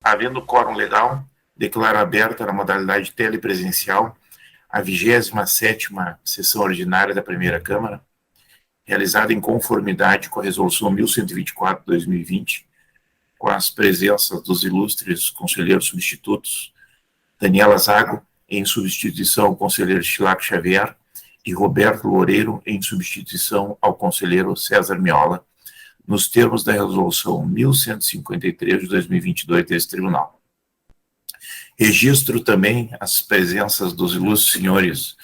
Havendo quórum legal, declaro aberta na modalidade telepresencial a 27ª sessão ordinária da Primeira Câmara, realizada em conformidade com a Resolução 1124/2020, com as presenças dos ilustres conselheiros substitutos Daniela Zago, em substituição ao conselheiro Estilaco Xavier, e Roberto Loureiro, em substituição ao conselheiro César Miola, nos termos da Resolução 1153 de 2022 desse Tribunal. Registro também as presenças dos ilustres senhores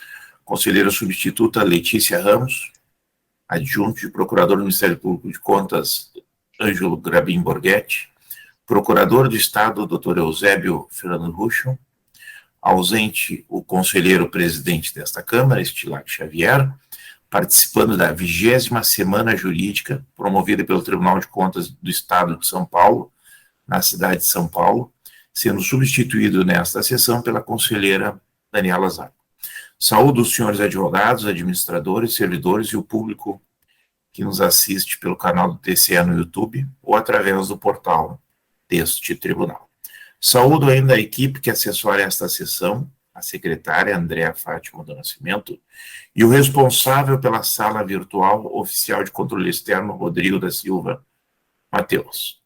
conselheira substituta Letícia Ramos, adjunto de procurador do Ministério Público de Contas Ângelo Grabin Borghetti, procurador do Estado Dr. Eusébio Fernando Ruschel, ausente o conselheiro presidente desta Câmara, Estilaco Xavier, participando da 20ª Semana Jurídica, promovida pelo Tribunal de Contas do Estado de São Paulo, na cidade de São Paulo, sendo substituído nesta sessão pela conselheira Daniela Zago. Saúdo os senhores advogados, administradores, servidores e o público que nos assiste pelo canal do TCE no YouTube ou através do portal deste tribunal. Saúdo ainda a equipe que assessora esta sessão, a secretária Andréa Fátima do Nascimento e o responsável pela sala virtual oficial de controle externo, Rodrigo da Silva Mateus.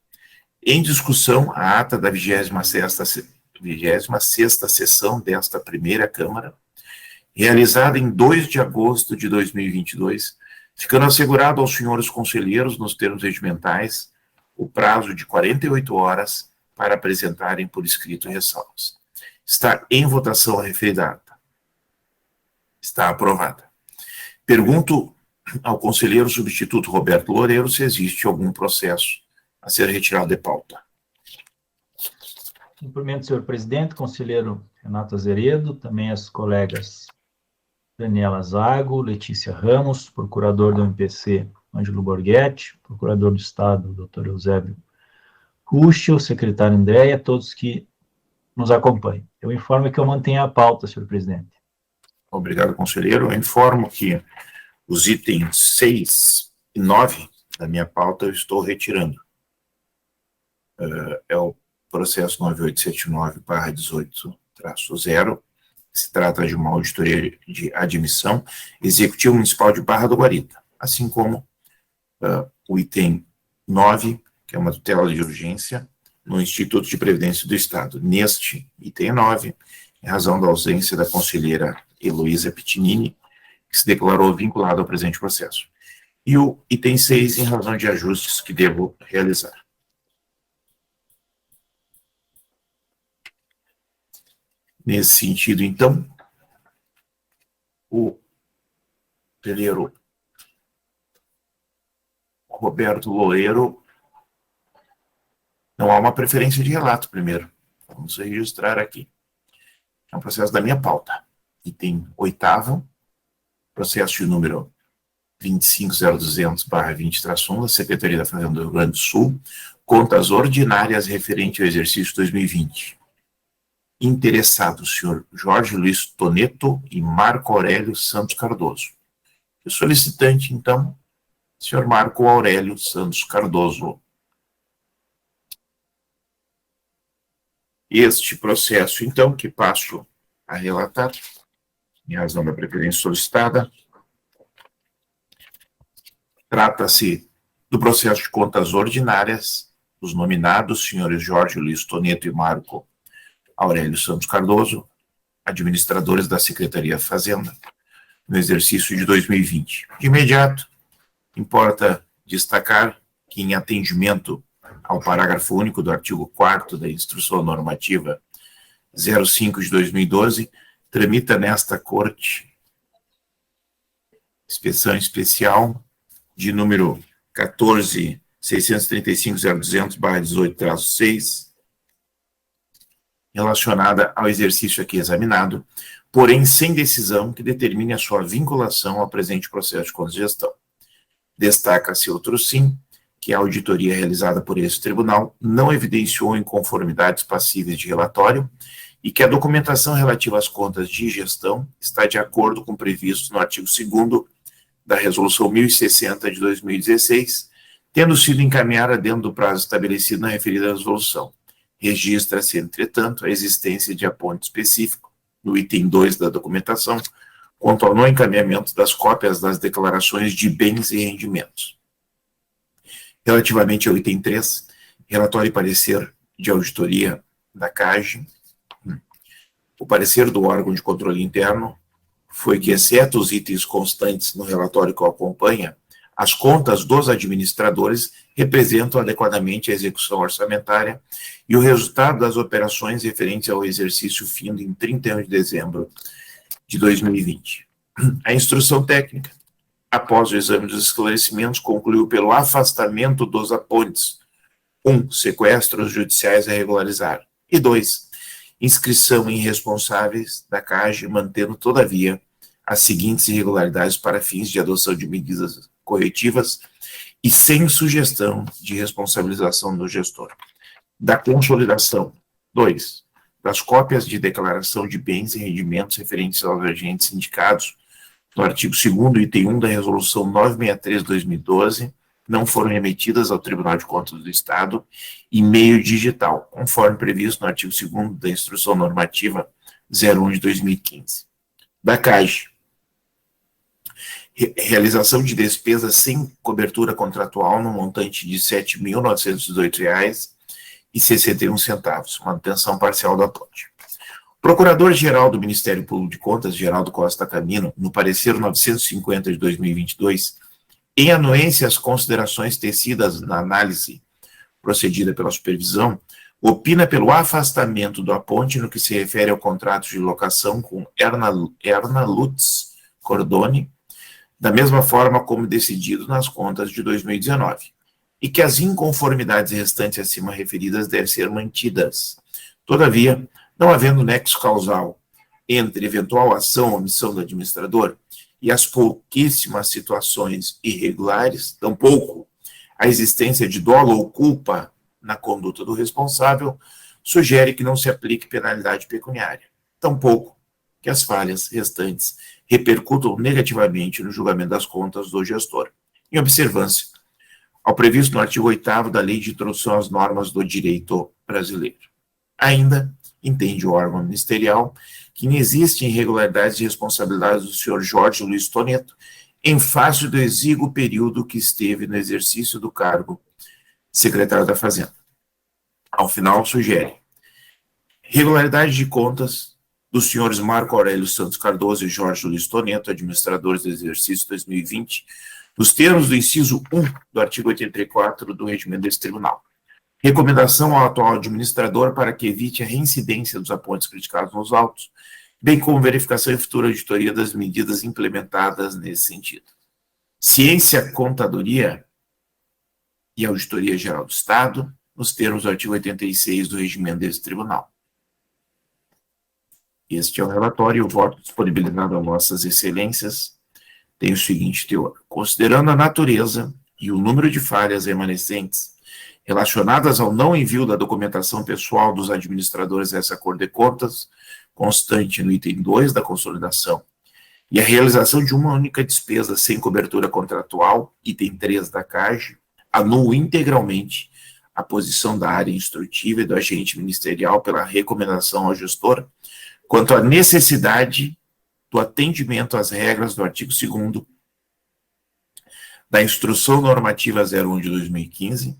Em discussão, a ata da 26ª sessão desta Primeira Câmara, realizada em 2 de agosto de 2022, ficando assegurado aos senhores conselheiros, nos termos regimentais, o prazo de 48 horas para apresentarem por escrito ressalvas. Está em votação a referida ata. Está aprovada. Pergunto ao conselheiro substituto Roberto Loureiro se existe algum processo a ser retirado de pauta. Cumprimento, senhor presidente, conselheiro Renato Azeredo, também as colegas Daniela Zago, Letícia Ramos, procurador do MPC Ângelo Borghetti, procurador do Estado Dr. Eusébio Ruschel, secretário Andréia, todos que nos acompanham. Eu informo que eu mantenho a pauta, senhor presidente. Obrigado, conselheiro. Eu informo que os itens 6 e 9 da minha pauta eu estou retirando. É o processo 9879/18-0, se trata de uma auditoria de admissão, Executivo Municipal de Barra do Guarita, assim como o item 9, que é uma tutela de urgência no Instituto de Previdência do Estado. Neste item 9, em razão da ausência da conselheira Heloísa Pitinini, que se declarou vinculada ao presente processo. E o item 6, em razão de ajustes que devo realizar. Nesse sentido, então, o conselheiro Roberto Loureiro, não há uma preferência de relato primeiro. Vamos registrar aqui. É um processo da minha pauta. Item 8º, processo de número 250.200/20-1 da Secretaria da Fazenda do Rio Grande do Sul, contas ordinárias referente ao exercício 2020. Interessados, senhor Jorge Luiz Toneto e Marco Aurélio Santos Cardoso. O solicitante, então, senhor Marco Aurélio Santos Cardoso. Este processo, então, que passo a relatar, em razão da preferência solicitada, trata-se do processo de contas ordinárias dos nominados senhores Jorge Luiz Toneto e Marco Aurélio Santos Cardoso, administradores da Secretaria da Fazenda, no exercício de 2020. De imediato, importa destacar que, em atendimento ao parágrafo único do artigo 4º da Instrução Normativa 05 de 2012, tramita nesta Corte inspeção especial de número 14.635.0.200/18-6, relacionada ao exercício aqui examinado, porém sem decisão que determine a sua vinculação ao presente processo de contas de gestão. Destaca-se outro sim, que a auditoria realizada por esse tribunal não evidenciou inconformidades passíveis de relatório e que a documentação relativa às contas de gestão está de acordo com o previsto no artigo 2º da Resolução 1060 de 2016, tendo sido encaminhada dentro do prazo estabelecido na referida resolução, Registra-se, entretanto, a existência de aponto específico no item 2 da documentação quanto ao não encaminhamento das cópias das declarações de bens e rendimentos. Relativamente ao item 3, relatório e parecer de auditoria da CAGE, o parecer do órgão de controle interno foi que, exceto os itens constantes no relatório que o acompanha, as contas dos administradores representam adequadamente a execução orçamentária e o resultado das operações referentes ao exercício findo em 31 de dezembro de 2020. A instrução técnica, após o exame dos esclarecimentos, concluiu pelo afastamento dos apontes: 1. Sequestros judiciais a regularizar. E 2. Inscrição em responsáveis da CAGE, mantendo, todavia, as seguintes irregularidades para fins de adoção de medidas corretivas e sem sugestão de responsabilização do gestor. Da consolidação. 2. Das cópias de declaração de bens e rendimentos referentes aos agentes indicados no artigo 2º, item 1 da Resolução 963/2012, não foram remetidas ao Tribunal de Contas do Estado em meio digital, conforme previsto no artigo 2º da Instrução Normativa 01 de 2015. Da CAGE. Realização de despesas sem cobertura contratual no montante de R$ 7.918,61, manutenção parcial da ponte. O Procurador-Geral do Ministério Público de Contas, Geraldo Costa Camino, no parecer 950 de 2022, em anuência às considerações tecidas na análise procedida pela supervisão, opina pelo afastamento do aponte no que se refere ao contrato de locação com Erna Lutz Cordone, da mesma forma como decidido nas contas de 2019, e que as inconformidades restantes acima referidas devem ser mantidas. Todavia, não havendo nexo causal entre eventual ação ou omissão do administrador e as pouquíssimas situações irregulares, tampouco a existência de dolo ou culpa na conduta do responsável, sugere que não se aplique penalidade pecuniária, tampouco que as falhas restantes repercutam negativamente no julgamento das contas do gestor, em observância ao previsto no artigo 8º da Lei de Introdução às Normas do Direito Brasileiro. Ainda entende o órgão ministerial que não existem irregularidades de responsabilidade do senhor Jorge Luiz Toneto em face do exíguo período que esteve no exercício do cargo secretário da Fazenda. Ao final, sugere regularidade de contas dos senhores Marco Aurélio Santos Cardoso e Jorge Luiz Toneto, administradores do exercício 2020, nos termos do inciso 1 do artigo 84 do regimento desse tribunal. Recomendação ao atual administrador para que evite a reincidência dos apontes criticados nos autos, bem como verificação e futura auditoria das medidas implementadas nesse sentido. Ciência, Contadoria e Auditoria Geral do Estado, nos termos do artigo 86 do regimento desse tribunal. Este é o relatório e o voto disponibilizado a vossas excelências tem o seguinte teor: considerando a natureza e o número de falhas remanescentes relacionadas ao não envio da documentação pessoal dos administradores dessa Cor de Contas, constante no item 2 da consolidação, e a realização de uma única despesa sem cobertura contratual, item 3 da CAGE, anulo integralmente a posição da área instrutiva e do agente ministerial pela recomendação ao gestor quanto à necessidade do atendimento às regras do artigo 2º da Instrução Normativa 01 de 2015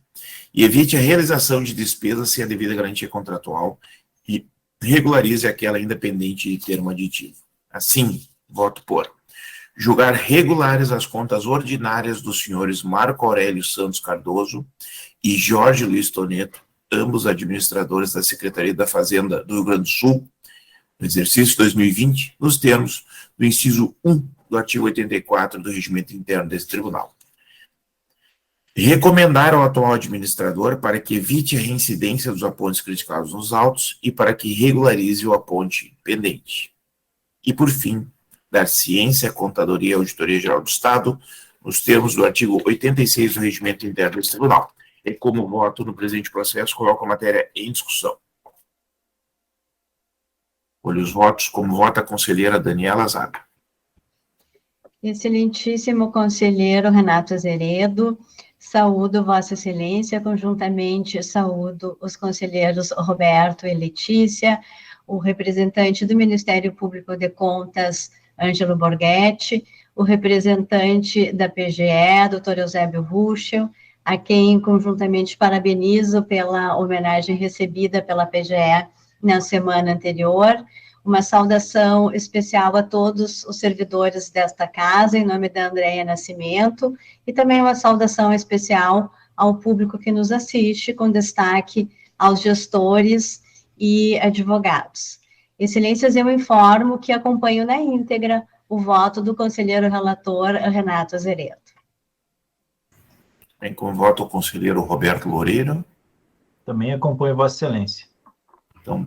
e evite a realização de despesas sem a devida garantia contratual e regularize aquela independente de termo aditivo. Assim, voto por julgar regulares as contas ordinárias dos senhores Marco Aurélio Santos Cardoso e Jorge Luiz Toneto, ambos administradores da Secretaria da Fazenda do Rio Grande do Sul, no exercício 2020, nos termos do inciso 1 do artigo 84 do regimento interno desse tribunal. Recomendar ao atual administrador para que evite a reincidência dos apontes criticados nos autos e para que regularize o aponte pendente. E, por fim, dar ciência, contadoria e auditoria geral do Estado, nos termos do artigo 86 do regimento interno desse tribunal. E como voto no presente processo, coloco a matéria em discussão. Olhe os votos, como vota a conselheira Daniela Zaga. Excelentíssimo conselheiro Renato Azeredo, Saúdo Vossa Excelência, conjuntamente saúdo os conselheiros Roberto e Letícia, o representante do Ministério Público de Contas, Ângelo Borghetti, o representante da PGE, Dr. Eusébio Ruschel, a quem conjuntamente parabenizo pela homenagem recebida pela PGE na semana anterior. Uma saudação especial a todos os servidores desta casa, em nome da Andréia Nascimento, e também uma saudação especial ao público que nos assiste, com destaque aos gestores e advogados. Excelências, eu informo que acompanho na íntegra o voto do conselheiro relator Renato Azeredo. Bem, com voto o conselheiro Roberto Loureiro. Também acompanho Vossa Excelência. Então,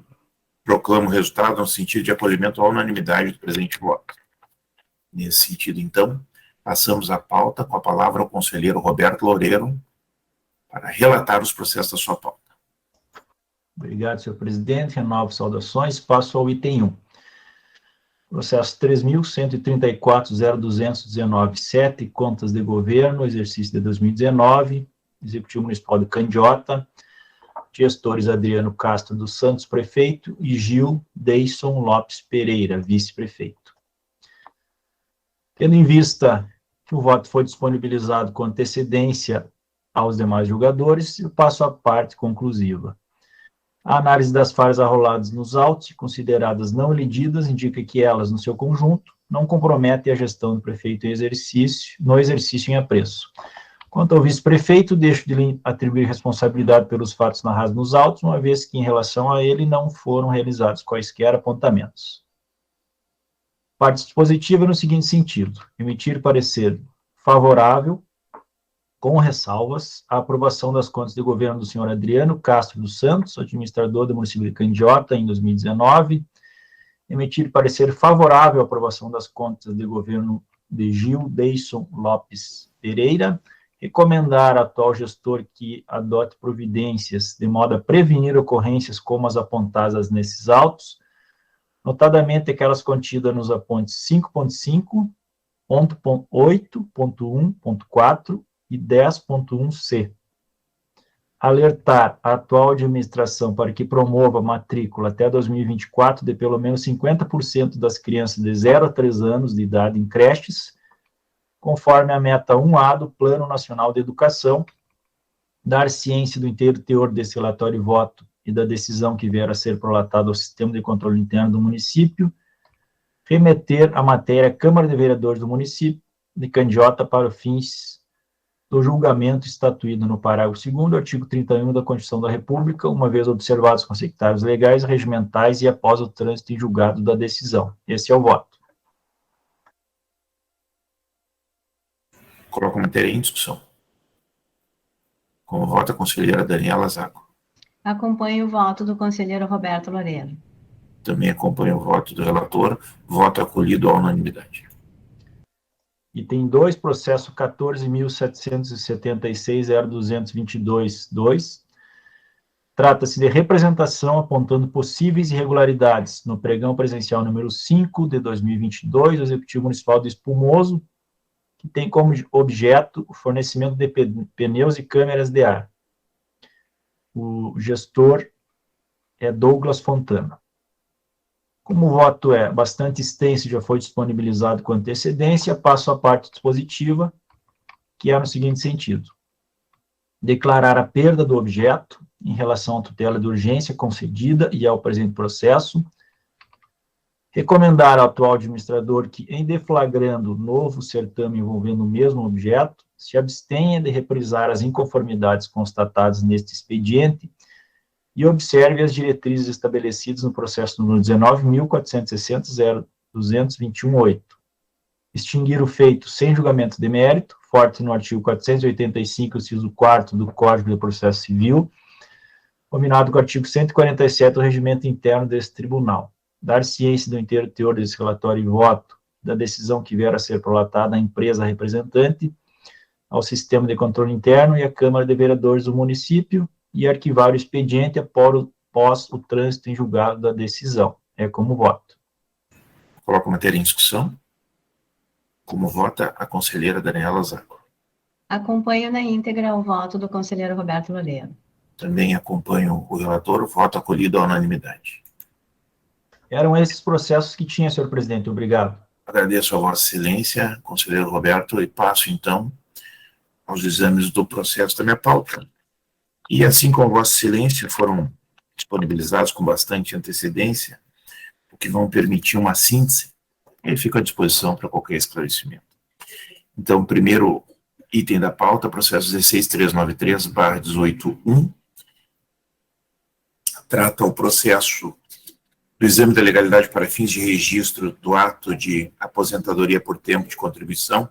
proclamo o resultado no sentido de acolhimento à unanimidade do presente voto. Nesse sentido, então, passamos a pauta com a palavra ao conselheiro Roberto Loureiro para relatar os processos da sua pauta. Obrigado, senhor presidente. Renovo saudações. Passo ao item 1. Processo 3.134.0219.7, contas de governo, exercício de 2019, Executivo Municipal de Candiota, gestores Adriano Castro dos Santos, prefeito, e Gil Deison Lopes Pereira, vice-prefeito. Tendo em vista que o voto foi disponibilizado com antecedência aos demais julgadores, eu passo à parte conclusiva. A análise das falhas arroladas nos autos e consideradas não elididas indica que elas, no seu conjunto, não comprometem a gestão do prefeito no exercício em apreço. Quanto ao vice-prefeito, deixo de lhe atribuir responsabilidade pelos fatos narrados nos autos, uma vez que, em relação a ele, não foram realizados quaisquer apontamentos. Parte dispositiva no seguinte sentido: emitir parecer favorável, com ressalvas, à aprovação das contas de governo do senhor Adriano Castro dos Santos, administrador do município de Candiota, em 2019, emitir parecer favorável à aprovação das contas de governo de Gil Deison Lopes Pereira, recomendar ao atual gestor que adote providências de modo a prevenir ocorrências como as apontadas nesses autos, notadamente aquelas contidas nos apontes 5.5, 11.8.1.4 e 10.1c. Alertar a atual administração para que promova a matrícula até 2024 de pelo menos 50% das crianças de 0 a 3 anos de idade em creches, conforme a meta 1A do Plano Nacional de Educação, dar ciência do inteiro teor desse relatório e voto e da decisão que vier a ser prolatada ao Sistema de Controle Interno do município, remeter a matéria à Câmara de Vereadores do município de Candiota para fins do julgamento estatuído no parágrafo 2º do artigo 31 da Constituição da República, uma vez observados os conceituários legais, regimentais e após o trânsito em julgado da decisão. Esse é o voto. Coloco a matéria em discussão. Com o voto, a conselheira Daniela Zago. Acompanho o voto do conselheiro Roberto Loureiro. Também acompanho o voto do relator. Voto acolhido à unanimidade. Item 2, processo 14.776.0222.2. Trata-se de representação apontando possíveis irregularidades no pregão presencial número 5 de 2022 do Executivo Municipal do Espumoso, que tem como objeto o fornecimento de pneus e câmeras de ar. O gestor é Douglas Fontana. Como o voto é bastante extenso e já foi disponibilizado com antecedência, passo à parte dispositiva, que é no seguinte sentido: declarar a perda do objeto em relação à tutela de urgência concedida e ao presente processo, recomendar ao atual administrador que, em deflagrando novo certame envolvendo o mesmo objeto, se abstenha de reprisar as inconformidades constatadas neste expediente e observe as diretrizes estabelecidas no processo número 19.460.0221.8. Extinguir o feito sem julgamento de mérito, forte no artigo 485, inciso 4º do Código de Processo Civil, combinado com o artigo 147 do Regimento Interno desse Tribunal. Dar ciência do inteiro teor desse relatório e voto da decisão que vier a ser prolatada à empresa representante, ao Sistema de Controle Interno e à Câmara de Vereadores do município, e arquivar o expediente após o trânsito em julgado da decisão. É como voto. Coloco a matéria em discussão. Como vota a conselheira Daniela Zago. Acompanho na íntegra o voto do conselheiro Roberto Loureiro. Também acompanho o relator, o voto acolhido à unanimidade. Eram esses processos que tinha, senhor presidente. Obrigado. Agradeço a Vossa Excelência, conselheiro Roberto, e passo, então, aos exames do processo da minha pauta. E, assim como Vossa Excelência, foram disponibilizados com bastante antecedência, o que vão permitir uma síntese, e fico à disposição para qualquer esclarecimento. Então, primeiro item da pauta, processo 16393/18.1, trata o processo do exame da legalidade para fins de registro do ato de aposentadoria por tempo de contribuição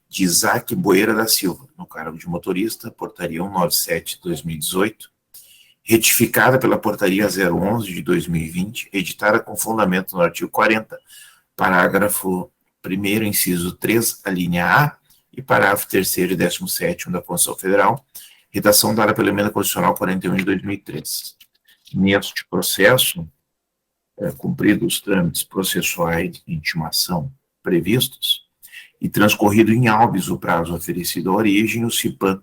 de Isaac Boeira da Silva, no cargo de motorista, portaria 197/2018, retificada pela portaria 011 de 2020, editada com fundamento no artigo 40, parágrafo 1º, inciso 3, a linha A, e parágrafo 3º e 17º da Constituição Federal, redação dada pela Emenda Constitucional 41 de 2003. Neste processo, cumpridos os trâmites processuais de intimação previstos e transcorrido em habeas o prazo oferecido à origem, o CIPAM,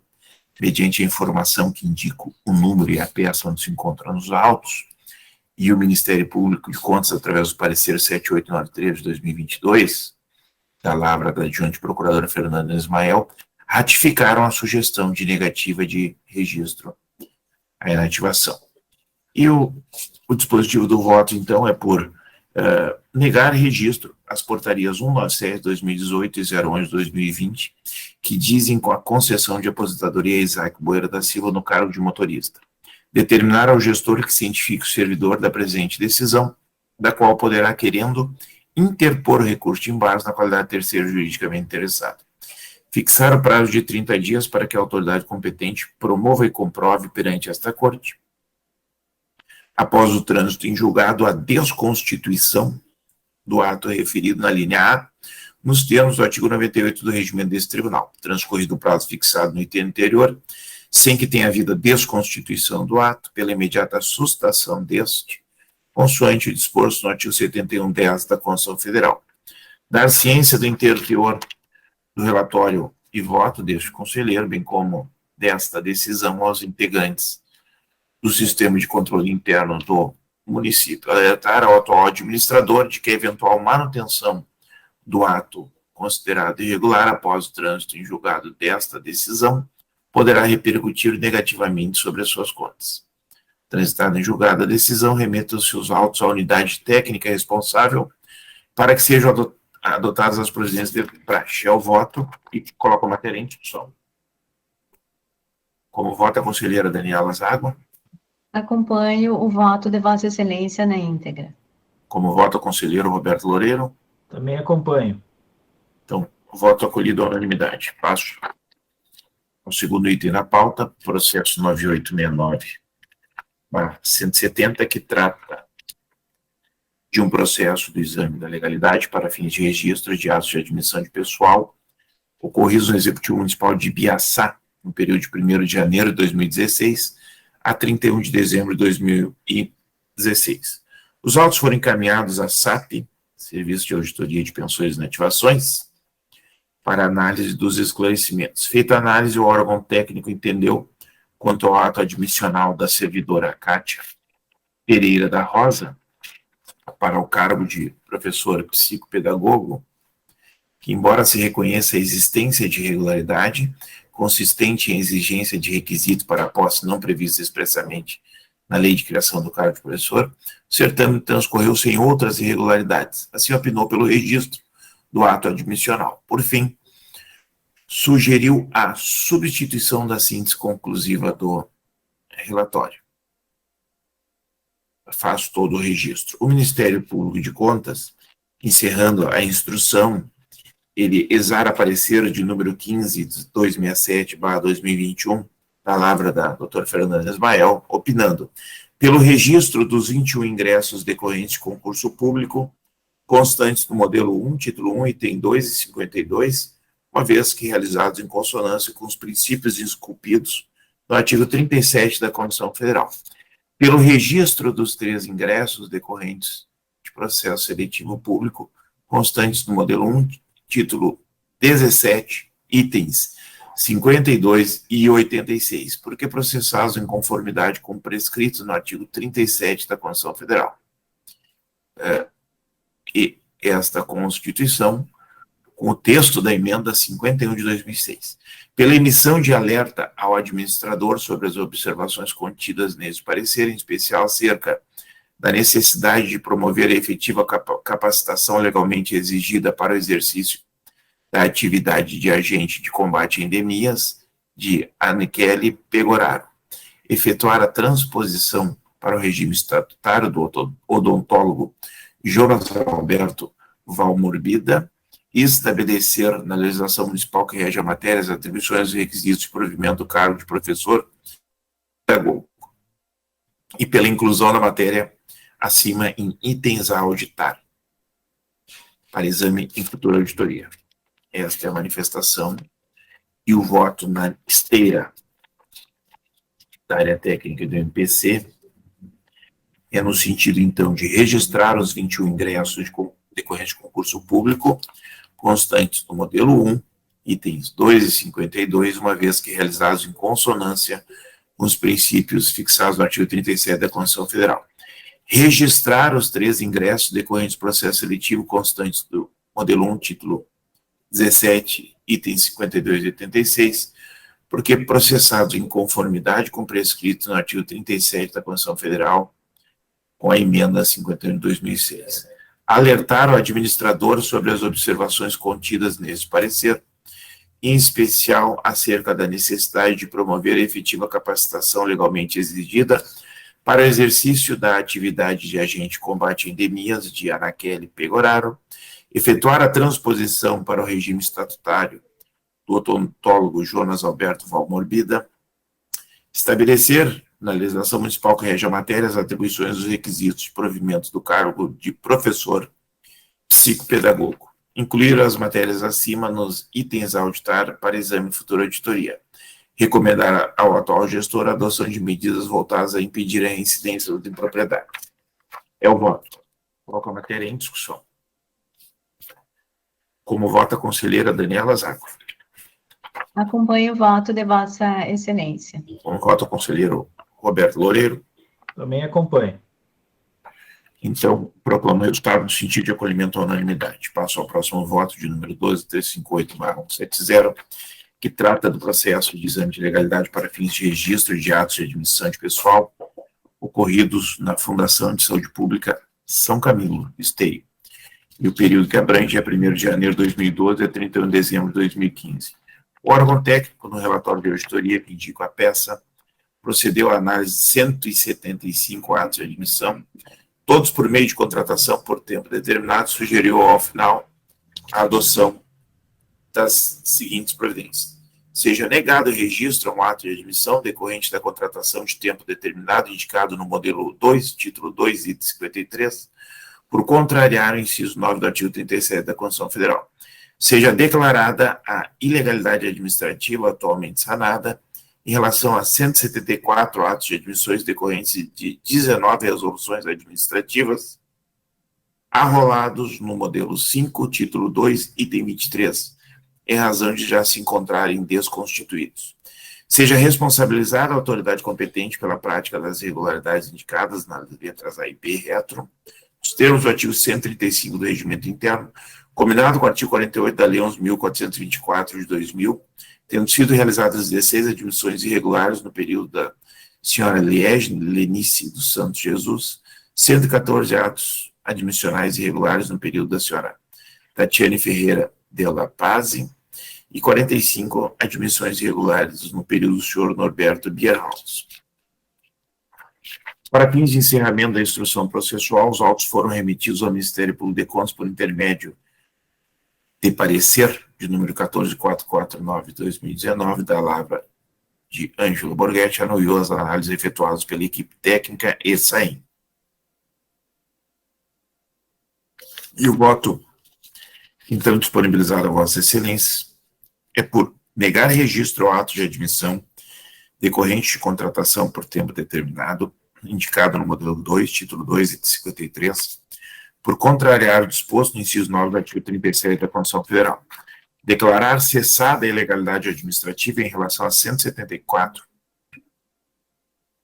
mediante a informação que indica o número e a peça onde se encontra nos autos, e o Ministério Público de Contas, através do parecer 7893 de 2022, da lavra da adjunta procuradora Fernanda Ismael, ratificaram a sugestão de negativa de registro à inativação. E o dispositivo do voto, então, é por negar registro às portarias 197/2018 e 011/2020, que dizem com a concessão de aposentadoria a Isaac Boeira da Silva no cargo de motorista. Determinar ao gestor que cientifique o servidor da presente decisão, da qual poderá, querendo, interpor recurso de embargo na qualidade de terceiro juridicamente interessado. Fixar o prazo de 30 dias para que a autoridade competente promova e comprove perante esta Corte, após o trânsito em julgado, a desconstituição do ato referido na linha A, nos termos do artigo 98 do regimento desse tribunal, transcorrido o prazo fixado no item anterior, sem que tenha havido a desconstituição do ato, pela imediata sustação deste, consoante o disposto no artigo 71-10 da Constituição Federal. Dar ciência do inteiro teor do relatório e voto deste conselheiro, bem como desta decisão aos integrantes do sistema de controle interno do município. Alertar ao atual administrador de que a eventual manutenção do ato considerado irregular após o trânsito em julgado desta decisão poderá repercutir negativamente sobre as suas contas. Transitada em julgado a decisão, remeta os seus autos à unidade técnica responsável para que sejam adotadas as providências de praxe. É o voto e coloca a matéria em discussão. Como vota a conselheira Daniela Zago? Acompanho o voto de Vossa Excelência na íntegra. Como vota o conselheiro Roberto Loureiro? Também acompanho. Então, voto acolhido à unanimidade. Passo ao segundo item da pauta, processo 9869/170, que trata de um processo do exame da legalidade para fins de registro de atos de admissão de pessoal ocorridos no Executivo Municipal de Ibiaçá, no período de 1º de janeiro de 2016 a 31 de dezembro de 2016. Os autos foram encaminhados à SAP, Serviço de Auditoria de Pensões e Inativações, para análise dos esclarecimentos. Feita a análise, o órgão técnico entendeu, quanto ao ato admissional da servidora Kátia Pereira da Rosa, para o cargo de professor psicopedagogo, que, embora se reconheça a existência de irregularidade, consistente em exigência de requisito para a posse não prevista expressamente na lei de criação do cargo de professor, o certame transcorreu sem outras irregularidades. Assim, opinou pelo registro do ato admissional. Por fim, sugeriu a substituição da síntese conclusiva do relatório. Faço todo o registro. O Ministério Público de Contas, encerrando a instrução, ele exara parecer de número 15/267/2021, palavra da doutora Fernanda Ismael, opinando, pelo registro dos 21 ingressos decorrentes de concurso público, constantes do modelo 1, título 1, item 2 e 52, uma vez que realizados em consonância com os princípios esculpidos no artigo 37 da Constituição Federal. Pelo registro dos 3 ingressos decorrentes de processo seletivo público, constantes do modelo 1, título 17, itens 52 e 86, porque processados em conformidade com o prescrito no artigo 37 da Constituição Federal. E esta Constituição, com o texto da emenda 51 de 2006, pela emissão de alerta ao administrador sobre as observações contidas nesse parecer, em especial acerca da necessidade de promover a efetiva capacitação legalmente exigida para o exercício da atividade de agente de combate a endemias de Aniquele Pegoraro, efetuar a transposição para o regime estatutário do odontólogo Jonas Alberto Valmorbida e estabelecer na legislação municipal que rege a matéria as atribuições e requisitos de provimento do cargo de professor pedagogo, e pela inclusão da matéria acima em itens a auditar para exame em futura auditoria. Esta é a manifestação e o voto na esteira da área técnica do MPC é no sentido, então, de registrar os 21 ingressos decorrentes de concurso público constantes do modelo 1, itens 2 e 52, uma vez que realizados em consonância com os princípios fixados no artigo 37 da Constituição Federal. Registrar os 3 ingressos decorrentes do processo seletivo constantes do modelo 1, título 17, itens 52 e 86, porque processados em conformidade com o prescrito no artigo 37 da Constituição Federal, com a emenda 51 de 2006. Alertar o administrador sobre as observações contidas nesse parecer, em especial acerca da necessidade de promover a efetiva capacitação legalmente exigida para o exercício da atividade de agente de combate a endemias de Aniquele Pegoraro, efetuar a transposição para o regime estatutário do odontólogo Jonas Alberto Valmorbida, estabelecer na legislação municipal que rege a matéria as atribuições e os requisitos de provimento do cargo de professor psicopedagogo, incluir as matérias acima nos itens a auditar para exame e futura auditoria, recomendar ao atual gestor a adoção de medidas voltadas a impedir a reincidência da impropriedade. É o voto. Coloco a matéria em discussão. Como vota a conselheira Daniela Zago. Acompanho o voto de Vossa Excelência. Como vota o conselheiro Roberto Loureiro. Também acompanho. Então, proclamo o resultado no sentido de acolhimento à unanimidade. Passo ao próximo voto de número 12358/170, que trata do processo de exame de legalidade para fins de registro de atos de admissão de pessoal ocorridos na Fundação de Saúde Pública São Camilo, Esteio, e o período que abrange é 1º de janeiro de 2012 a 31 de dezembro de 2015. O órgão técnico, no relatório de auditoria que indica a peça, procedeu à análise de 175 atos de admissão, todos por meio de contratação por tempo determinado, sugeriu ao final a adoção das seguintes providências. Seja negado o registro a um ato de admissão decorrente da contratação de tempo determinado indicado no modelo 2, título 2, item 53, por contrariar o inciso 9 do artigo 37 da Constituição Federal. Seja declarada a ilegalidade administrativa atualmente sanada em relação a 174 atos de admissões decorrentes de 19 resoluções administrativas arrolados no modelo 5, título 2, item 23, em razão de já se encontrarem desconstituídos. Seja responsabilizada a autoridade competente pela prática das irregularidades indicadas nas letras A e B retro, nos termos do artigo 135 do Regimento Interno, combinado com o artigo 48 da Lei 11.424 de 2000, tendo sido realizadas 16 admissões irregulares no período da senhora Liege Lenice dos Santos Jesus, 114 atos admissionais irregulares no período da senhora Tatiane Ferreira de La Paz e 45 admissões irregulares no período do senhor Norberto Bierhaus. Para fins de encerramento da instrução processual, os autos foram remetidos ao Ministério Público de Contas por intermédio de parecer de número 14449/2019 da Lavra de Ângelo Borghetti, anuiu as análises efetuadas pela equipe técnica e SAEM. E o voto, então, disponibilizado a Vossa Excelência, é por negar registro ao ato de admissão decorrente de contratação por tempo determinado, indicado no modelo 2, título 2, item 53, por contrariar o disposto no inciso 9 do artigo 37 da Constituição Federal. Declarar cessada a ilegalidade administrativa em relação a 174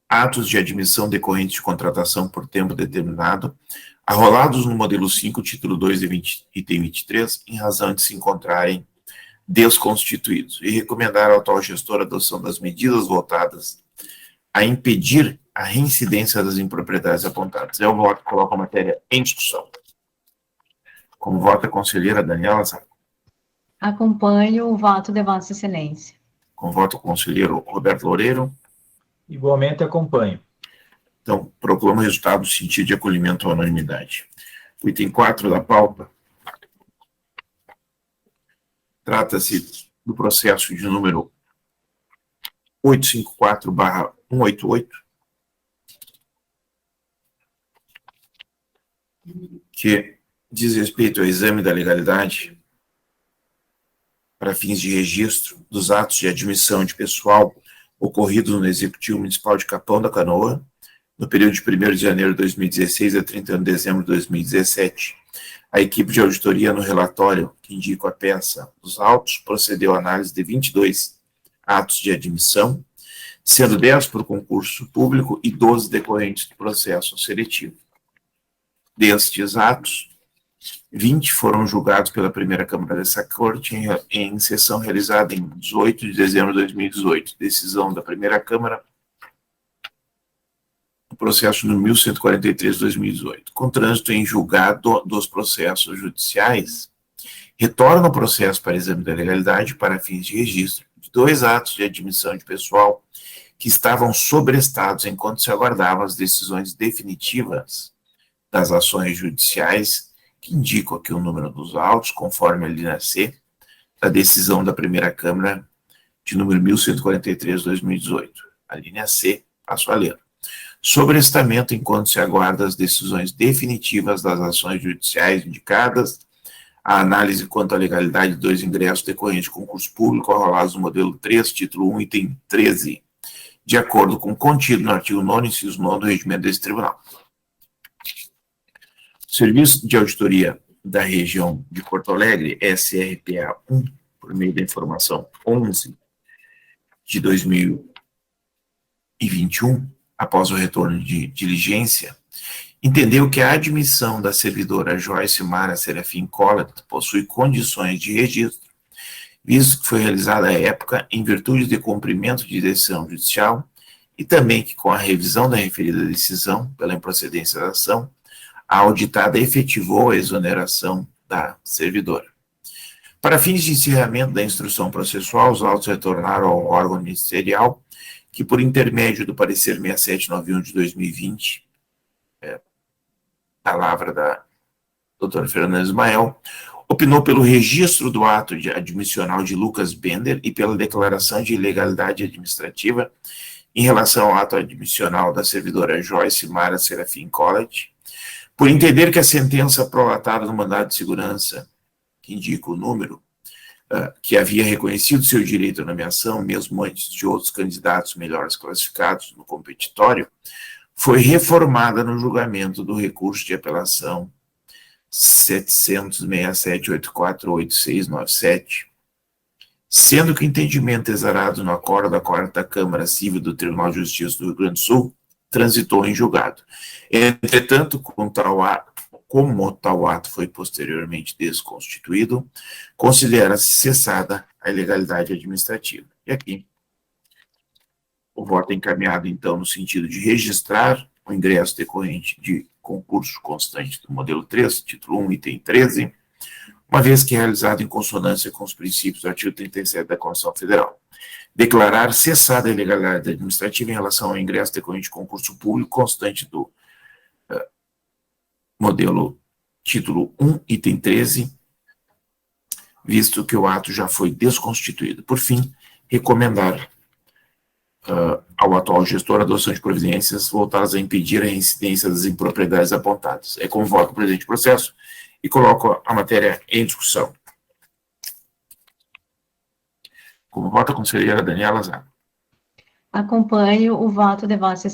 atos de admissão decorrentes de contratação por tempo determinado, arrolados no modelo 5, título 2 item 23, em razão de se encontrarem desconstituídos, e recomendar ao atual gestor a adoção das medidas voltadas a impedir a reincidência das impropriedades apontadas. Eu voto, coloco a matéria em discussão. Como vota a conselheira Daniela Zago? Acompanho o voto de Vossa Excelência. Como vota o conselheiro Roberto Loureiro? Igualmente acompanho. Então, proclamo o resultado no sentido de acolhimento à unanimidade. O item 4 da pauta trata-se do processo de número 854/188, que diz respeito ao exame da legalidade para fins de registro dos atos de admissão de pessoal ocorridos no Executivo Municipal de Capão da Canoa, no período de 1º de janeiro de 2016 a 31 de dezembro de 2017. A equipe de auditoria, no relatório que indica a peça dos autos, procedeu à análise de 22 atos de admissão, sendo 10 por concurso público e 12 decorrentes do processo seletivo. Destes atos, 20 foram julgados pela primeira Câmara dessa Corte em sessão realizada em 18 de dezembro de 2018. Decisão da primeira Câmara, o processo número 1143/2018. Com trânsito em julgado dos processos judiciais, retorna o processo para exame da legalidade para fins de registro de 2 atos de admissão de pessoal que estavam sobrestados enquanto se aguardavam as decisões definitivas das ações judiciais, que indicam aqui o número dos autos, conforme a linha C da decisão da primeira Câmara de número 1143/2018. A linha C, passo a ler. Sobrestamento enquanto se aguarda as decisões definitivas das ações judiciais indicadas, a análise quanto à legalidade de 2 ingressos decorrentes de concurso público arrolados no modelo 3, título 1, item 13, de acordo com o contido no artigo 9º, inciso 9 do regimento desse tribunal. O Serviço de Auditoria da Região de Porto Alegre, SRPA-1, por meio da informação 11 de 2021, após o retorno de diligência, entendeu que a admissão da servidora Joyce Mara Serafim Collet possui condições de registro, visto que foi realizada à época em virtude de cumprimento de decisão judicial e também que, com a revisão da referida decisão pela improcedência da ação, a auditada efetivou a exoneração da servidora. Para fins de encerramento da instrução processual, os autos retornaram ao órgão ministerial, que, por intermédio do parecer 6791 de 2020, palavra da doutora Fernanda Ismael, opinou pelo registro do ato admissional de Lucas Bender e pela declaração de ilegalidade administrativa em relação ao ato admissional da servidora Joyce Mara Serafim Collet, por entender que a sentença prolatada no mandado de segurança, que indica o número, que havia reconhecido seu direito à nomeação, mesmo antes de outros candidatos melhores classificados no competitório, foi reformada no julgamento do recurso de apelação 767-848697, sendo que o entendimento exarado no acordo da 4ª Câmara Civil do Tribunal de Justiça do Rio Grande do Sul transitou em julgado. Entretanto, como tal ato foi posteriormente desconstituído, considera-se cessada a ilegalidade administrativa. E aqui, o voto é encaminhado, então, no sentido de registrar o ingresso decorrente de concurso constante do modelo 3, título 1, item 13, uma vez que é realizado em consonância com os princípios do artigo 37 da Constituição Federal. Declarar cessada a ilegalidade administrativa em relação ao ingresso decorrente de concurso público constante do modelo título 1, item 13, visto que o ato já foi desconstituído. Por fim, recomendar ao atual gestor a adoção de providências voltadas a impedir a reincidência das impropriedades apontadas. É como voto o presente processo e coloco a matéria em discussão. Como vota a conselheira Daniela Zago? Acompanho o voto de Vossa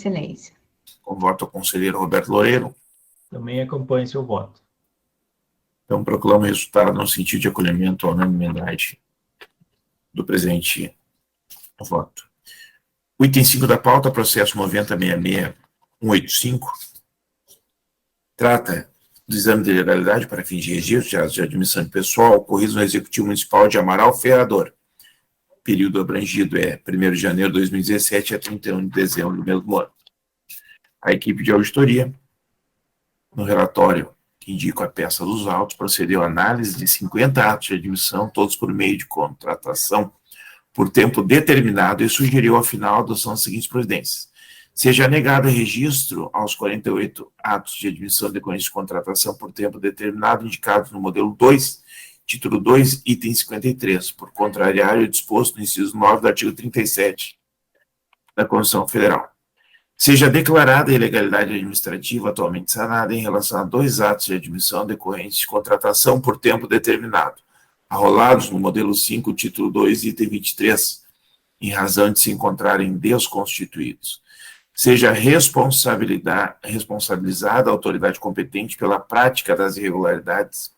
Então, proclamo o resultado no sentido de acolhimento à unanimidade do presente voto. O item 5 da pauta, processo 9066-185, trata do exame de legalidade para fins de registro de atos de admissão de pessoal ocorridos no Executivo Municipal de Amaral Ferrador. Período abrangido é 1º de janeiro de 2017 a 31 de dezembro do mesmo ano. A equipe de auditoria, no relatório que indica a peça dos autos, procedeu à análise de 50 atos de admissão, todos por meio de contratação por tempo determinado, e sugeriu ao final a adoção das seguintes providências. Seja negado registro aos 48 atos de admissão decorrentes de contratação por tempo determinado indicados no modelo 2, título 2, item 53, por contrariar o disposto no inciso 9 do artigo 37 da Constituição Federal. Seja declarada a ilegalidade administrativa atualmente sanada em relação a 2 atos de admissão decorrentes de contratação por tempo determinado, arrolados no modelo 5, título 2, item 23, em razão de se encontrarem desconstituídos. Seja responsabilizada a autoridade competente pela prática das irregularidades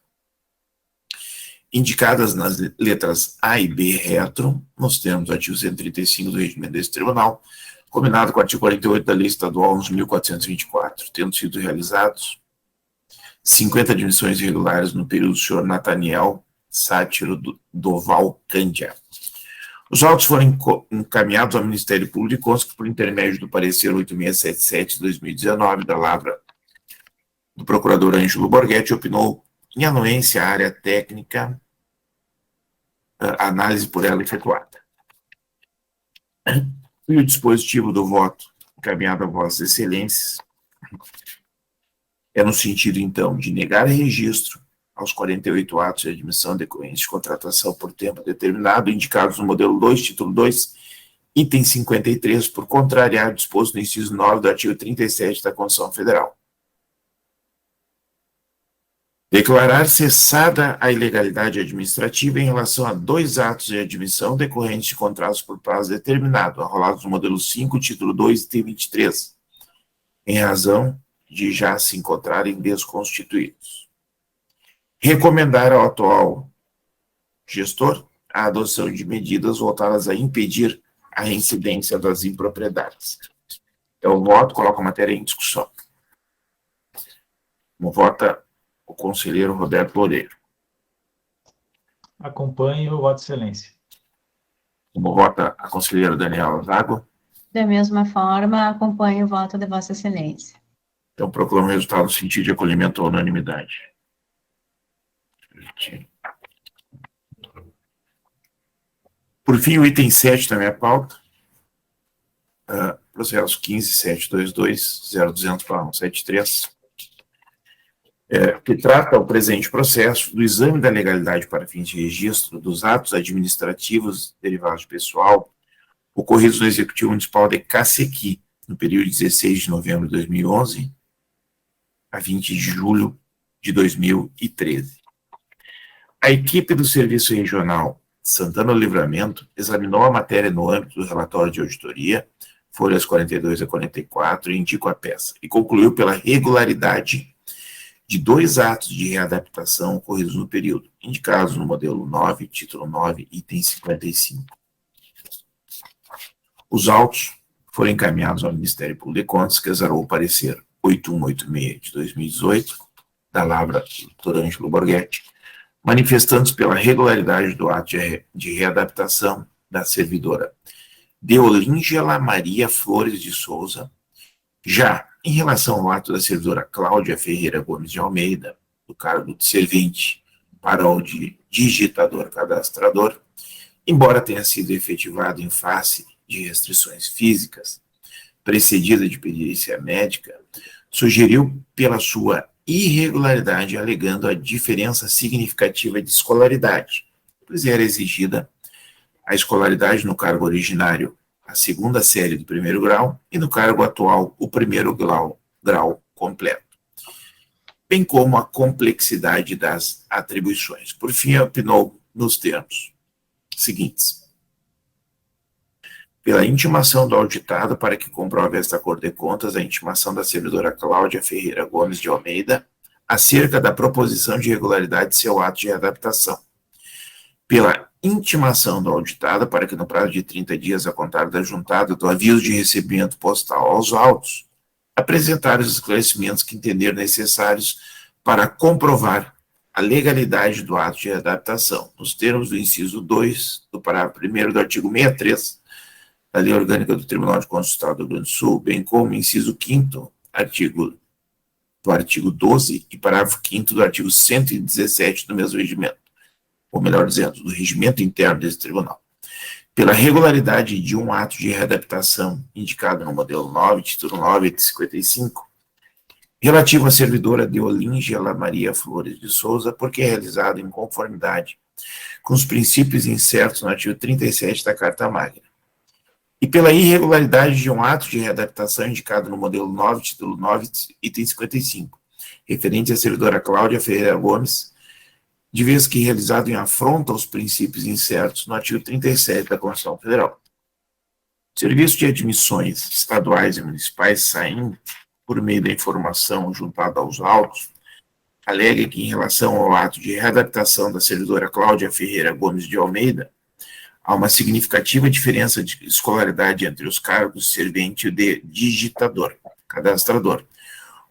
indicadas nas letras A e B retro, nos termos do artigo 135 do regimento desse tribunal, combinado com o artigo 48 da Lei Estadual 11.424, tendo sido realizados 50 admissões irregulares no período do senhor Nathaniel Sátiro Doval Cândia. Os autos foram encaminhados ao Ministério Público e consta que, por intermédio do parecer 8677 de 2019 da Lavra do procurador Ângelo Borghetti, opinou em anuência à área técnica, a análise por ela efetuada. E o dispositivo do voto encaminhado a vossas excelências é no sentido, então, de negar registro aos 48 atos de admissão decorrentes de contratação por tempo determinado, indicados no modelo 2, título 2, item 53, por contrariar o disposto no inciso 9 do artigo 37 da Constituição Federal. Declarar cessada a ilegalidade administrativa em relação a 2 atos de admissão decorrentes de contratos por prazo determinado, arrolados no modelo 5, título 2, item 23, em razão de já se encontrarem desconstituídos. Recomendar ao atual gestor a adoção de medidas voltadas a impedir a reincidência das impropriedades. Então, o voto coloca a matéria em discussão. Como vota o conselheiro Roberto Loureiro? Acompanho o voto de excelência. Como vota a conselheira Daniela Zago? Da mesma forma, acompanho o voto de Vossa Excelência. Então, proclamo o resultado no sentido de acolhimento à unanimidade. Por fim, o item 7 da minha pauta, processo 15.722.0200/173, que trata o presente processo do exame da legalidade para fins de registro dos atos administrativos derivados de pessoal ocorridos no Executivo Municipal de Cacequi, no período de 16 de novembro de 2011 a 20 de julho de 2013. A equipe do Serviço Regional Santana do Livramento examinou a matéria no âmbito do relatório de auditoria, folhas 42 a 44, e indicou a peça, e concluiu pela regularidade de 2 atos de readaptação ocorridos no período, indicados no modelo 9, título 9, item 55. Os autos foram encaminhados ao Ministério Público de Contas, que exarou o parecer 8186 de 2018, da Lavra do Dr. Ângelo Borghetti, manifestando-se pela regularidade do ato de readaptação da servidora Deolíngela Maria Flores de Souza. Já em relação ao ato da servidora Cláudia Ferreira Gomes de Almeida, do cargo de servente para o de digitador cadastrador, embora tenha sido efetivado em face de restrições físicas, precedida de perícia médica, sugeriu pela sua irregularidade, alegando a diferença significativa de escolaridade, pois era exigida a escolaridade no cargo originário, a 2ª série do 1º grau, e no cargo atual, o 1º grau completo, bem como a complexidade das atribuições. Por fim, opinou nos termos seguintes: pela intimação do auditado para que comprove esta Cor de Contas a intimação da servidora Cláudia Ferreira Gomes de Almeida acerca da proposição de irregularidade de seu ato de readaptação, pela intimação do auditado para que no prazo de 30 dias a contar da juntada do aviso de recebimento postal aos autos, apresentar os esclarecimentos que entender necessários para comprovar a legalidade do ato de readaptação, nos termos do inciso 2 do parágrafo 1º do artigo 63 da Lei Orgânica do Tribunal de Contas do Estado do Rio Grande do Sul, bem como inciso 5º do artigo 12 e parágrafo 5º do artigo 117 do mesmo regimento, ou melhor dizendo, do regimento interno desse tribunal, pela regularidade de um ato de readaptação indicado no modelo 9, título 9, item 55, relativo à servidora Deolíngela Maria Flores de Souza, porque é realizado em conformidade com os princípios incertos no artigo 37 da Carta Magna, e pela irregularidade de um ato de readaptação indicado no modelo 9, título 9, item 55, referente à servidora Cláudia Ferreira Gomes, de vez que realizado em afronta aos princípios incertos no artigo 37 da Constituição Federal. O Serviço de Admissões Estaduais e Municipais, SAIM, por meio da informação juntada aos autos, alega que, em relação ao ato de readaptação da servidora Cláudia Ferreira Gomes de Almeida, há uma significativa diferença de escolaridade entre os cargos servente e de digitador, cadastrador,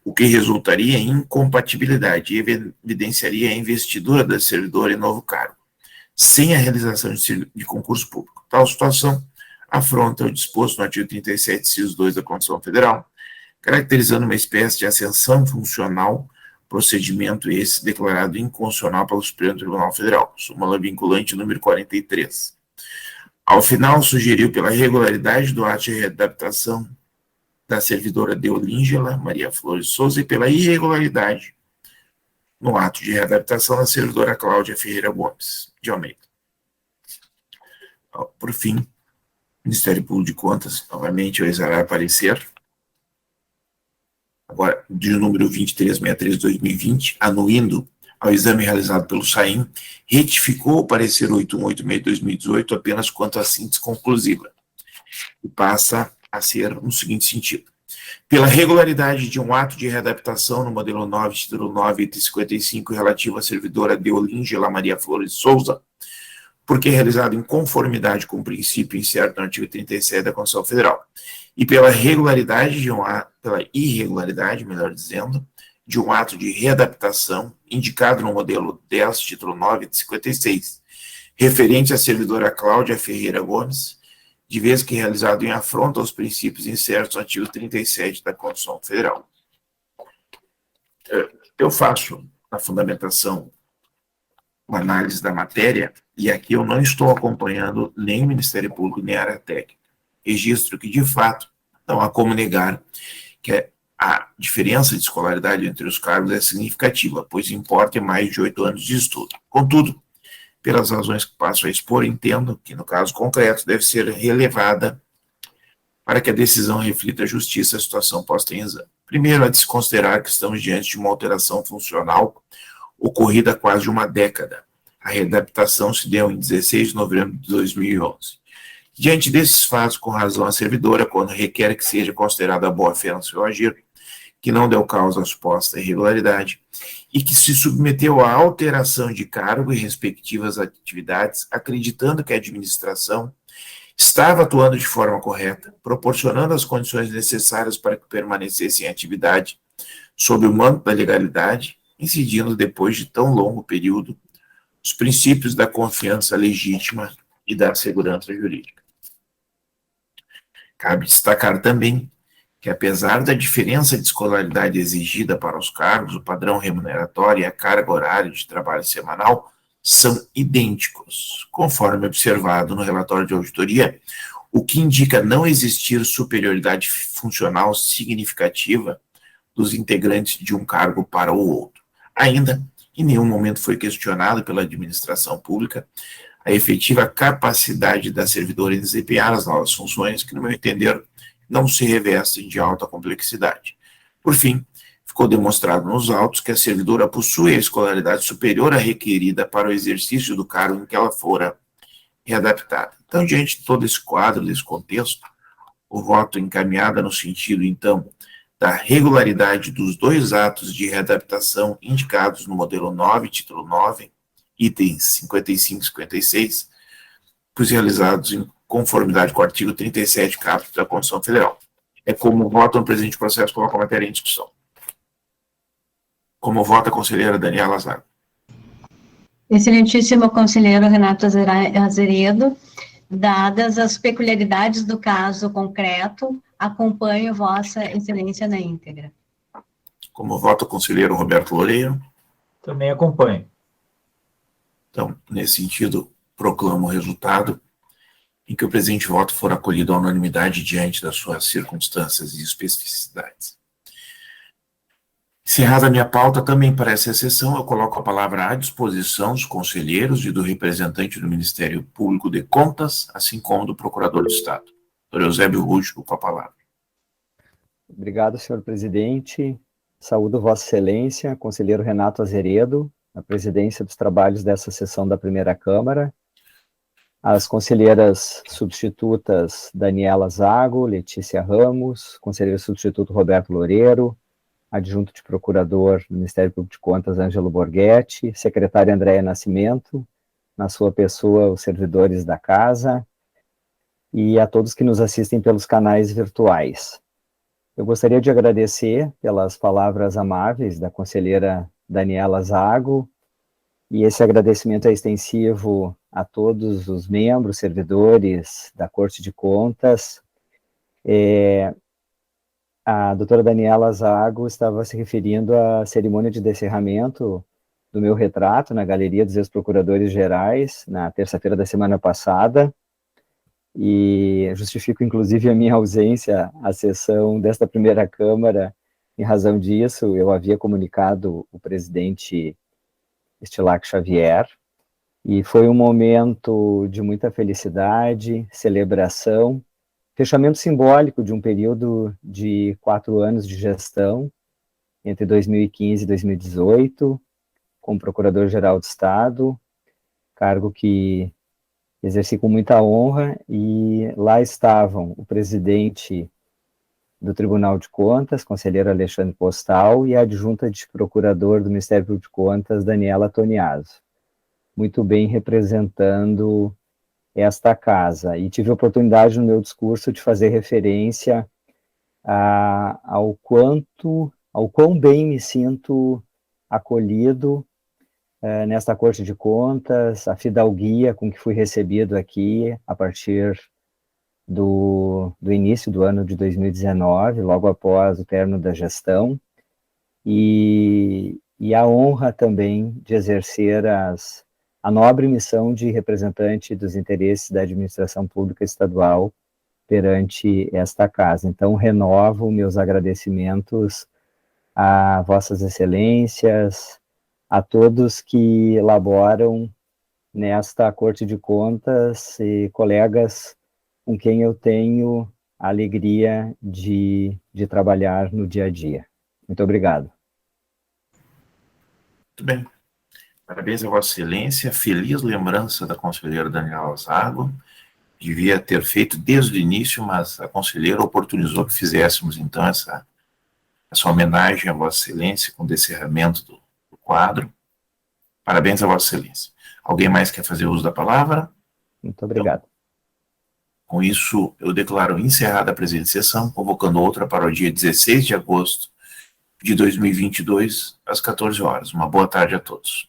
o que resultaria em incompatibilidade e evidenciaria a investidura da servidora em novo cargo, sem a realização de concurso público. Tal situação afronta o disposto no artigo 37, inciso 2 da Constituição Federal, caracterizando uma espécie de ascensão funcional, procedimento esse declarado inconstitucional pelo Supremo Tribunal Federal, súmula vinculante número 43. Ao final, sugeriu pela regularidade do ato de readaptação da servidora Deolíngela Maria Flores de Souza e pela irregularidade no ato de readaptação da servidora Cláudia Ferreira Gomes de Almeida. Por fim, Ministério Público de Contas, novamente, o exarar parecer, agora, de número 2363 de 2020, anuindo ao exame realizado pelo SAIM, retificou o parecer 8186 de 2018 apenas quanto à síntese conclusiva, e passa a ser no seguinte sentido: pela regularidade de um ato de readaptação no modelo 9, título 9, item 55, relativo à servidora Deolíngela Maria Flores de Souza, porque é realizado em conformidade com o princípio incerto no artigo 37 da Constituição Federal, e pela regularidade de pela irregularidade, melhor dizendo, de um ato de readaptação indicado no modelo 10, título 9, item 56, referente à servidora Cláudia Ferreira Gomes, de vez que realizado em afronta aos princípios incertos no artigo 37 da Constituição Federal. Eu faço na fundamentação uma análise da matéria, e aqui eu não estou acompanhando nem o Ministério Público, nem a área técnica. Registro que, de fato, não há como negar que a diferença de escolaridade entre os cargos é significativa, pois importa mais de 8 anos de estudo. Contudo, pelas razões que passo a expor, entendo que, no caso concreto, deve ser relevada para que a decisão reflita a justiça a situação posta em exame. Primeiro, há de se considerar que estamos diante de uma alteração funcional ocorrida há quase uma década. A readaptação se deu em 16 de novembro de 2011. Diante desses fatos, com razão a servidora, quando requer que seja considerada boa-fé no seu agir, que não deu causa à suposta irregularidade, e que se submeteu à alteração de cargo e respectivas atividades, acreditando que a administração estava atuando de forma correta, proporcionando as condições necessárias para que permanecesse em atividade sob o manto da legalidade, incidindo depois de tão longo período os princípios da confiança legítima e da segurança jurídica. Cabe destacar também que, apesar da diferença de escolaridade exigida para os cargos, o padrão remuneratório e a carga horária de trabalho semanal são idênticos, conforme observado no relatório de auditoria, o que indica não existir superioridade funcional significativa dos integrantes de um cargo para o outro. Ainda, em nenhum momento foi questionado pela administração pública a efetiva capacidade da servidora em desempenhar as novas funções, que, no meu entender, não se revestem de alta complexidade. Por fim, ficou demonstrado nos autos que a servidora possui a escolaridade superior à requerida para o exercício do cargo em que ela fora readaptada. Então, diante de todo esse quadro, desse contexto, o voto encaminhado no sentido, então, da regularidade dos 2 atos de readaptação indicados no modelo 9, título 9, itens 55 e 56, pois realizados em conformidade com o artigo 37, caput da Constituição Federal. É como vota no presente processo, coloca a matéria em discussão. Como vota a conselheira Daniela Zago. Excelentíssimo conselheiro Renato Azeredo, dadas as peculiaridades do caso concreto, acompanho Vossa Excelência na íntegra. Como vota o conselheiro Roberto Loureiro. Também acompanho. Então, nesse sentido, proclamo o resultado em que o presente voto for acolhido à unanimidade diante das suas circunstâncias e especificidades. Encerrada a minha pauta, também para essa sessão, eu coloco a palavra à disposição dos conselheiros e do representante do Ministério Público de Contas, assim como do Procurador do Estado. Dr. Eusébio Rústico, com a palavra. Obrigado, senhor presidente. Saúdo Vossa Excelência, conselheiro Renato Azeredo, na presidência dos trabalhos dessa sessão da primeira Câmara, as conselheiras substitutas Daniela Zago, Letícia Ramos, conselheiro substituto Roberto Loureiro, adjunto de procurador do Ministério Público de Contas, Ângelo Borghetti, secretária Andréia Nascimento, na sua pessoa, os servidores da casa, e a todos que nos assistem pelos canais virtuais. Eu gostaria de agradecer pelas palavras amáveis da conselheira Daniela Zago, e esse agradecimento é extensivo a todos os membros, servidores da Corte de Contas. A doutora Daniela Zago estava se referindo à cerimônia de descerramento do meu retrato na Galeria dos Ex-Procuradores Gerais, na terça-feira da semana passada, e justifico, inclusive, a minha ausência à sessão desta primeira Câmara. Em razão disso, eu havia comunicado o presidente Estilac Xavier, e foi um momento de muita felicidade, celebração, fechamento simbólico de um período de 4 anos de gestão, entre 2015 e 2018, como Procurador-Geral do Estado, cargo que exerci com muita honra, e lá estavam o presidente do Tribunal de Contas, conselheiro Alexandre Postal, e a adjunta de procurador do Ministério Público de Contas, Daniela Toniaso, muito bem representando esta casa, e tive a oportunidade no meu discurso de fazer referência ao quão bem me sinto acolhido nesta Corte de Contas, a fidalguia com que fui recebido aqui a partir do início do ano de 2019, logo após o término da gestão, e a honra também de exercer a nobre missão de representante dos interesses da administração pública estadual perante esta casa. Então, renovo meus agradecimentos a Vossas Excelências, a todos que elaboram nesta Corte de Contas e colegas com quem eu tenho a alegria de trabalhar no dia a dia. Muito obrigado. Muito bem. Parabéns a Vossa Excelência, feliz lembrança da conselheira Daniela Zago, devia ter feito desde o início, mas a conselheira oportunizou que fizéssemos, então, essa homenagem a Vossa Excelência com o descerramento do quadro. Parabéns a Vossa Excelência. Alguém mais quer fazer uso da palavra? Muito obrigado. Então, com isso, eu declaro encerrada a presente sessão, convocando outra para o dia 16 de agosto de 2022, às 14 horas. Uma boa tarde a todos.